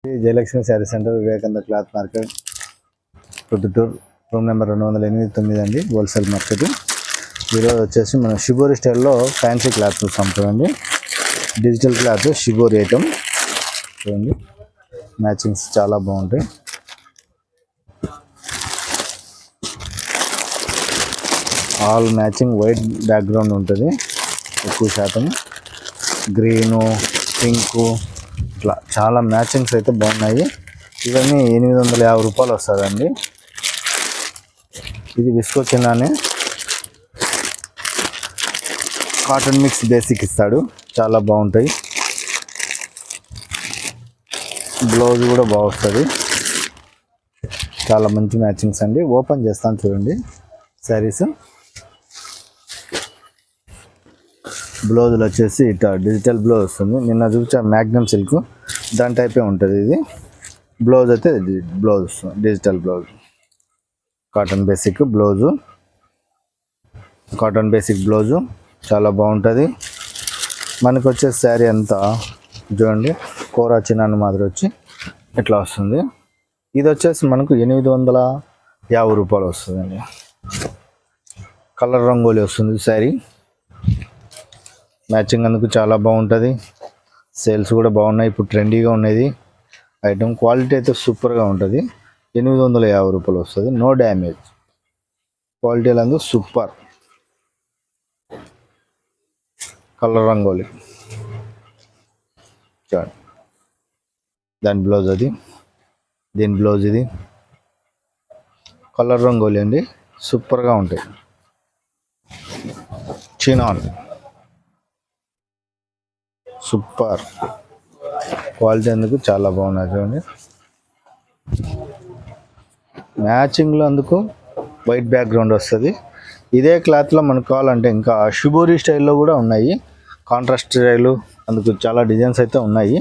Jayalakshmi saree centre, Vivekananda cloth market, Proddatur, room number 289 అండి, wholesale market. ఈరోజు వచ్చేసి మనం షిబోరి స్టైల్లో ఫ్యాన్సీ క్లాత్ అమ్ముతామండి. డిజిటల్ క్లాత్ షిబోరి ఐటమ్ చూడండి, మ్యాచింగ్స్ చాలా బాగుంటాయి. ఆల్ మ్యాచింగ్ వైట్ బ్యాక్గ్రౌండ్ ఉంటుంది, ఎక్కువ శాతం గ్రీను, పింకు, ఇట్లా చాలా మ్యాచింగ్స్ అయితే బాగున్నాయి. ఇవన్నీ 850 రూపాయలు వస్తుందండి. ఇది విస్కోచినానే కాటన్ మిక్స్ బేసిక్ ఇస్తాడు, చాలా బాగుంటాయి. బ్లౌజ్ కూడా బాగా వస్తుంది, చాలా మంచి మ్యాచింగ్స్ అండి. ఓపెన్ చేస్తాను చూడండి శారీస్. బ్లౌజులు వచ్చేసి ఇట్లా డిజిటల్ బ్లౌజ్ వస్తుంది. నిన్న చూపించా మ్యాగ్నమ్ సిల్క్, దాని టైపే ఉంటుంది ఇది. బ్లౌజ్ అయితే బ్లౌజ్ వస్తుంది, digital blouse, cotton basic blouse, cotton basic blouse చాలా బాగుంటుంది. మనకు వచ్చే శారీ అంతా చూడండి కోరా చిన్నాను మాదిరి వచ్చి ఇట్లా వస్తుంది. ఇది వచ్చేసి మనకు 850 రూపాయలు వస్తుందండి. కలర్ రంగోలి వస్తుంది శారీ, మ్యాచింగ్ అందుకు చాలా బాగుంటుంది. సేల్స్ కూడా బాగున్నాయి, ఇప్పుడు ట్రెండీగా ఉన్నది ఐటమ్. క్వాలిటీ అయితే సూపర్గా ఉంటుంది. 850 రూపాయలు వస్తుంది, నో డ్యామేజ్. క్వాలిటీ అందుకు సూపర్. కలర్ రంగోలి చూడండి, దాని బ్లౌజ్ అది, దీని బ్లౌజ్ ఇది. కలర్ రంగోలి అండి, సూపర్గా ఉంటాయి. చినాన్ సూపర్, క్వాలిటీ అందుకు చాలా బాగున్నాయి చూడండి. మ్యాచింగ్లో అందుకు వైట్ బ్యాక్గ్రౌండ్ వస్తుంది. ఇదే క్లాత్లో మనకు కావాలంటే ఇంకా షిబోరి స్టైల్లో కూడా ఉన్నాయి, కాంట్రాస్ట్ స్టైలు, అందుకు చాలా డిజైన్స్ అయితే ఉన్నాయి.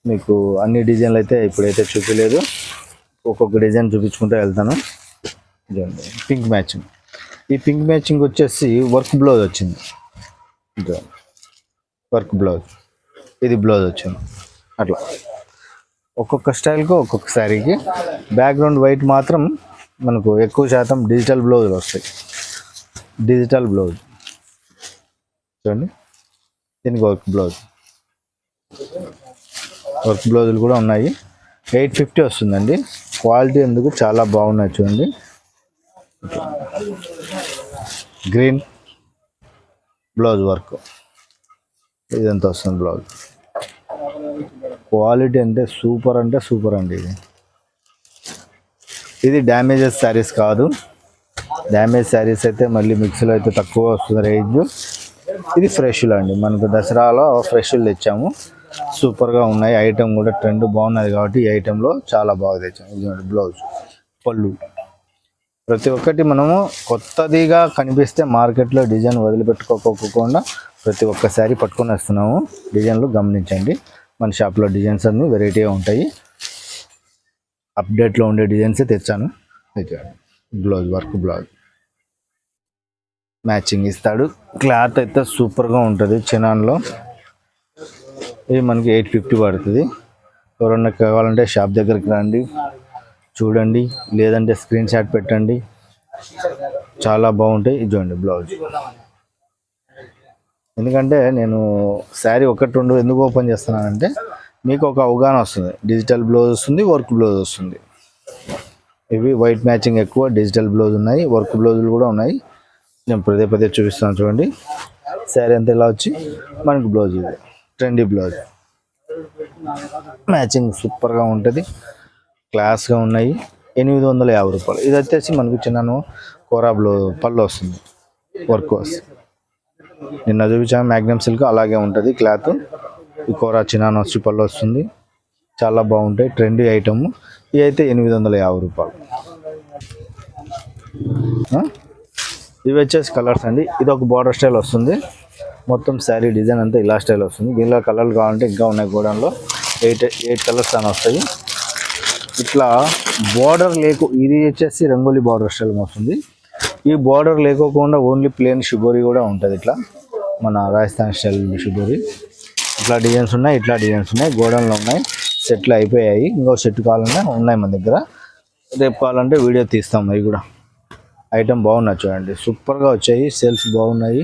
మీకు అన్ని డిజైన్లు అయితే ఇప్పుడైతే చూపించలేదు, ఒక్కొక్క డిజైన్ చూపించుకుంటూ వెళ్తాను. పింక్ మ్యాచింగ్, ఈ పింక్ మ్యాచింగ్ వచ్చేసి వర్క్ బ్లౌజ్ వచ్చింది, వర్క్ బ్లౌజ్, ఇది బ్లౌజ్ వచ్చింది. అట్లా ఒక్కొక్క స్టైల్కు ఒక్కొక్క శారీకి బ్యాక్గ్రౌండ్ వైట్ మాత్రం మనకు ఎక్కువ శాతం డిజిటల్ బ్లౌజులు వస్తాయి. డిజిటల్ బ్లౌజ్ చూడండి, దీనికి వర్క్ బ్లౌజ్, వర్క్ బ్లౌజులు కూడా ఉన్నాయి. 850 వస్తుందండి. క్వాలిటీ ఎందుకు చాలా బాగున్నాయి చూడండి. గ్రీన్ బ్లౌజ్ వర్క్, ఇదంతా వస్తుంది బ్లౌజ్. క్వాలిటీ అంటే సూపర్ అండి. ఇది డ్యామేజెస్ శారీస్ కాదు, డ్యామేజ్ శారీస్ అయితే మళ్ళీ మిక్స్లో అయితే తక్కువ వస్తుంది రేంజ్. ఇది ఫ్రెష్లు అండి, మనకు దసరాలో ఫ్రెష్లు తెచ్చాము, సూపర్గా ఉన్నాయి. ఐటమ్ కూడా ట్రెండ్ బాగున్నది కాబట్టి ఈ ఐటెంలో చాలా బాగా తెచ్చాము. ఇది బ్లౌజ్, పళ్ళు, ప్రతి ఒక్కటి మనము కొత్తదిగా కనిపిస్తే మార్కెట్లో డిజైన్ వదిలిపెట్టుకోకుండా ప్రతి ఒక్క శారీ పట్టుకొని వస్తున్నాము. డిజైన్లు గమనించండి, మన షాప్లో డిజైన్స్ అన్నీ వెరైటీగా ఉంటాయి. అప్డేట్లో ఉండే డిజైన్సే తెచ్చాను. బ్లౌజ్, వర్క్ బ్లౌజ్, మ్యాచింగ్ ఇస్తాడు. క్లాత్ అయితే సూపర్గా ఉంటుంది చినాన్లో. ఇది మనకి 850 పడుతుంది. ఎవరన్నా కావాలంటే షాప్ దగ్గరికి రండి, చూడండి, లేదంటే స్క్రీన్ షాట్ పెట్టండి, చాలా బాగుంటాయి. చూడండి బ్లౌజ్. ఎందుకంటే నేను శారీ 1-2 ఎందుకు ఓపెన్ చేస్తున్నానంటే మీకు ఒక అవగాహన వస్తుంది. డిజిటల్ బ్లౌజ్ వస్తుంది, వర్క్ బ్లౌజ్ వస్తుంది. ఇవి వైట్ మ్యాచింగ్ ఎక్కువ, డిజిటల్ బ్లౌజ్ ఉన్నాయి, వర్క్ బ్లౌజులు కూడా ఉన్నాయి. నేను పదే చూపిస్తాను చూడండి. శారీ అంతా ఇలా వచ్చి మనకి బ్లౌజ్, ఇది ట్రెండీ బ్లౌజ్, మ్యాచింగ్ సూపర్గా ఉంటుంది, క్లాస్గా ఉన్నాయి. 850 రూపాయలు. ఇది వచ్చేసి మనకు చిన్న కోరా పళ్ళు వస్తుంది, వర్క్ వస్తుంది. నిన్న చూపించాము మ్యాగ్నమ్ సిల్క్, అలాగే ఉంటుంది క్లాత్. ఈ కోరా చిన్న వచ్చి పళ్ళు వస్తుంది, చాలా బాగుంటాయి. Trendy item. ఇవి అయితే 850 రూపాయలు. ఇవి వచ్చేసి కలర్స్ అండి. ఇది ఒక బార్డర్ స్టైల్ వస్తుంది, మొత్తం శారీ డిజైన్ అంతా ఇలా స్టైల్ వస్తుంది. దీనిలో కలర్లు కావాలంటే ఇంకా ఉన్నాయి, గోడౌన్లో 8 కలర్స్ అని వస్తాయి. ఇట్లా బార్డర్ ఇది వచ్చేసి రంగోలీ బార్డర్ స్టైల్ వస్తుంది. ఈ బార్డర్ లేకోకుండా ఓన్లీ ప్లేన్ షిబోరి కూడా ఉంటుంది. ఇట్లా మన రాజస్థాన్ స్టైల్ షిబోరి. ఇట్లా డిజైన్స్ ఉన్నాయి, గోడౌన్లో ఉన్నాయి. సెట్లు అయిపోయాయి. ఇంకో సెట్ కావాలంటే ఉన్నాయి మన దగ్గర. రేపు కావాలంటే వీడియో తీస్తాం. అవి కూడా ఐటమ్ బాగున్నాయి చూడండి, సూపర్గా వచ్చాయి, సేల్స్ బాగున్నాయి.